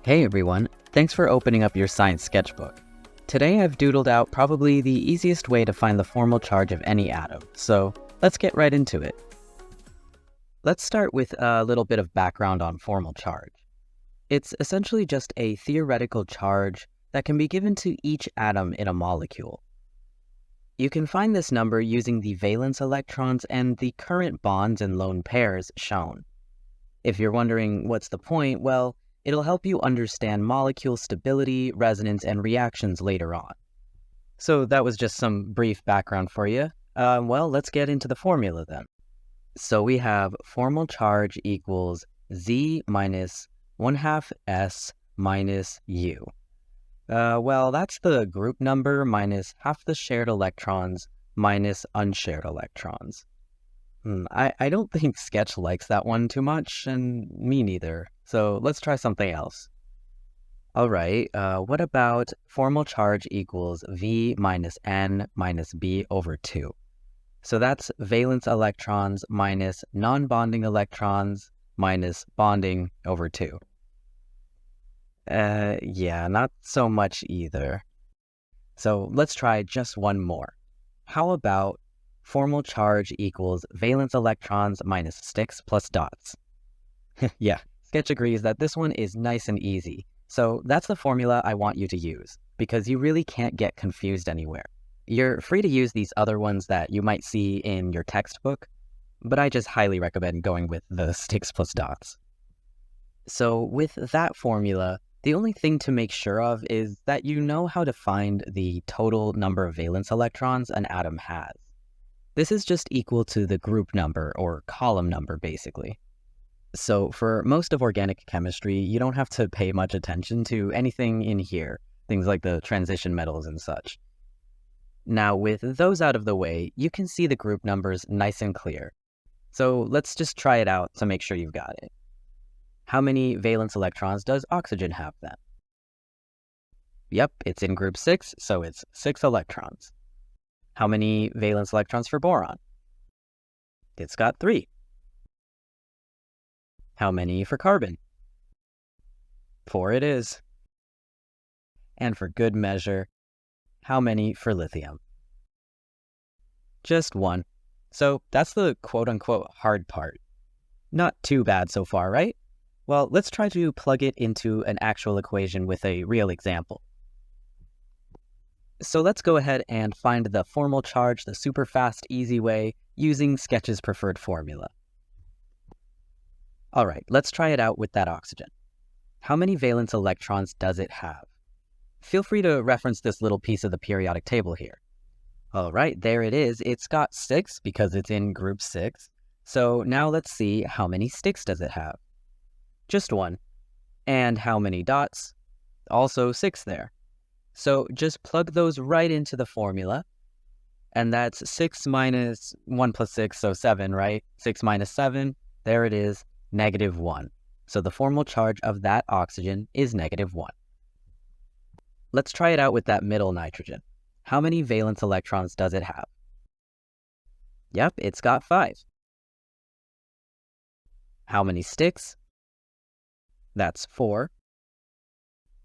Hey everyone, thanks for opening up your Science Sketchbook. Today I've doodled out probably the easiest way to find the formal charge of any atom, so let's get right into it. Let's start with a little bit of background on formal charge. It's essentially just a theoretical charge that can be given to each atom in a molecule. You can find this number using the valence electrons and the current bonds and lone pairs shown. If you're wondering what's the point, well, it'll help you understand molecule stability, resonance, and reactions later on. So that was just some brief background for you. Well, let's get into the formula then. So we have formal charge equals Z minus 1/2 S minus U. Well, that's the group number minus half the shared electrons minus unshared electrons. I don't think Sketch likes that one too much, and me neither. So let's try something else. All right, what about formal charge equals V minus N minus B over 2? So that's valence electrons minus non-bonding electrons minus bonding over 2. Yeah, not so much either. So let's try just one more. How about formal charge equals valence electrons minus sticks plus dots? Yeah, Sketch agrees that this one is nice and easy. So that's the formula I want you to use, because you really can't get confused anywhere. You're free to use these other ones that you might see in your textbook, but I just highly recommend going with the sticks plus dots. So with that formula, the only thing to make sure of is that you know how to find the total number of valence electrons an atom has. This is just equal to the group number, or column number, basically. So for most of organic chemistry, you don't have to pay much attention to anything in here, things like the transition metals and such. Now with those out of the way, you can see the group numbers nice and clear. So let's just try it out to make sure you've got it. How many valence electrons does oxygen have then? Yep, it's in group 6, so it's 6 electrons. How many valence electrons for boron? It's got 3. How many for carbon? 4 it is. And for good measure, how many for lithium? Just 1. So that's the quote-unquote hard part. Not too bad so far, right? Well, let's try to plug it into an actual equation with a real example. So let's go ahead and find the formal charge the super fast, easy way using Sketch's preferred formula. All right, let's try it out with that oxygen. How many valence electrons does it have? Feel free to reference this little piece of the periodic table here. All right, there it is. It's got 6 because it's in group 6. So now let's see, how many sticks does it have? Just 1. And how many dots? Also 6 there. So just plug those right into the formula. And that's 6 minus 1 plus 6, so 7, right? 6 minus 7, there it is, -1. So the formal charge of that oxygen is -1. Let's try it out with that middle nitrogen. How many valence electrons does it have? Yep, it's got 5. How many sticks? That's 4.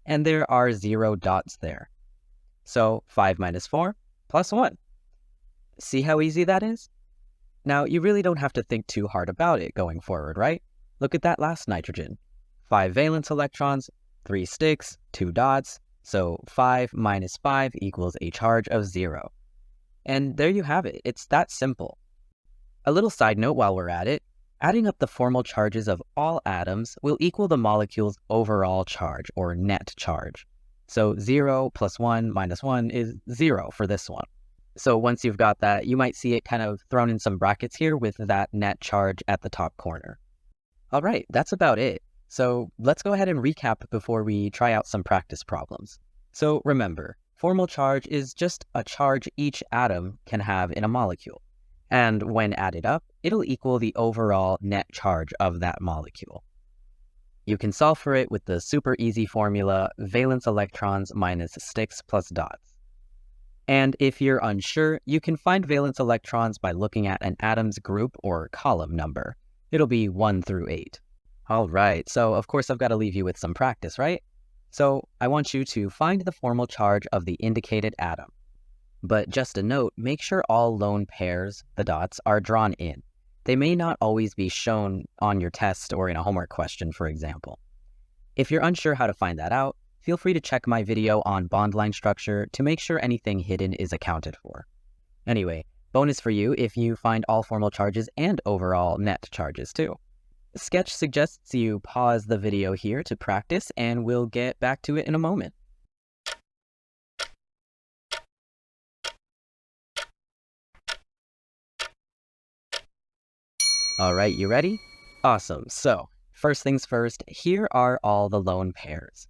And there are 0 dots there. So 5 minus 4 plus 1. See how easy that is? Now, you really don't have to think too hard about it going forward, right? Look at that last nitrogen. 5 valence electrons, 3 sticks, 2 dots, so 5 minus 5 equals a charge of 0. And there you have it. It's that simple. A little side note while we're at it, adding up the formal charges of all atoms will equal the molecule's overall charge, or net charge. So 0 plus 1 minus 1 is 0 for this one. So once you've got that, you might see it kind of thrown in some brackets here with that net charge at the top corner. All right, that's about it. So let's go ahead and recap before we try out some practice problems. So remember, formal charge is just a charge each atom can have in a molecule. And when added up, it'll equal the overall net charge of that molecule. You can solve for it with the super easy formula, valence electrons minus sticks plus dots. And if you're unsure, you can find valence electrons by looking at an atom's group or column number. It'll be 1 through 8. All right, so of course I've got to leave you with some practice, right? So I want you to find the formal charge of the indicated atom. But just a note, make sure all lone pairs, the dots, are drawn in. They may not always be shown on your test or in a homework question, for example. If you're unsure how to find that out, feel free to check my video on bond line structure to make sure anything hidden is accounted for. Anyway, bonus for you if you find all formal charges and overall net charges too. Sketch suggests you pause the video here to practice, and we'll get back to it in a moment. All right, you ready? Awesome. So, first things first, here are all the lone pairs.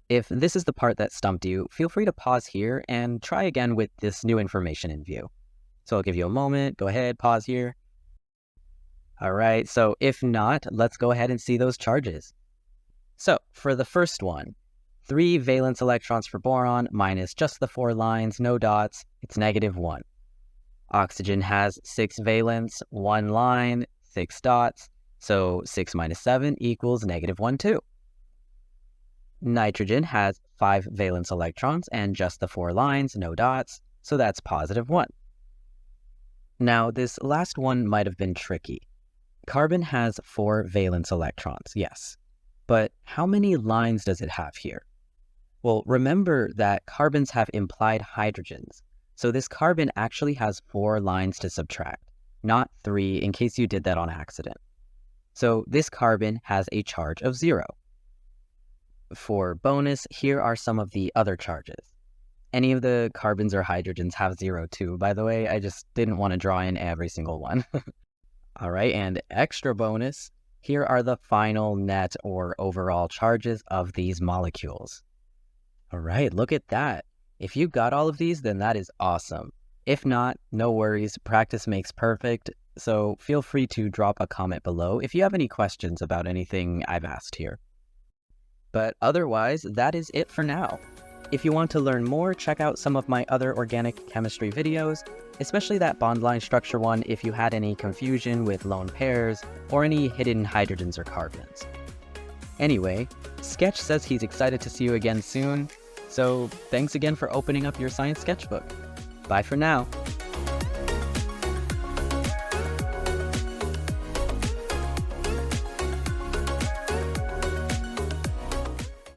If this is the part that stumped you, feel free to pause here and try again with this new information in view. So I'll give you a moment. Go ahead, pause here. All right, so if not, let's go ahead and see those charges. So for the first one, 3 valence electrons for boron minus just the 4 lines, no dots, it's -1. Oxygen has 6 valence, 1 line, 6 dots, so 6 minus 7 equals -1 too. Nitrogen has 5 valence electrons and just the 4 lines, no dots, so that's +1. Now this last one might have been tricky. Carbon has 4 valence electrons, yes. But how many lines does it have here? Well, remember that carbons have implied hydrogens, so this carbon actually has 4 lines to subtract, not 3 in case you did that on accident. So this carbon has a charge of 0. For bonus, here are some of the other charges. Any of the carbons or hydrogens have 0 too, by the way. I just didn't want to draw in every single one. All right, and extra bonus, here are the final net or overall charges of these molecules. All right, look at that. If you got all of these, then that is awesome. If not, no worries, practice makes perfect, so feel free to drop a comment below if you have any questions about anything I've asked here. But otherwise, that is it for now. If you want to learn more, check out some of my other organic chemistry videos, especially that bond line structure one if you had any confusion with lone pairs or any hidden hydrogens or carbons. Anyway, Sketch says he's excited to see you again soon, so thanks again for opening up your science sketchbook. Bye for now.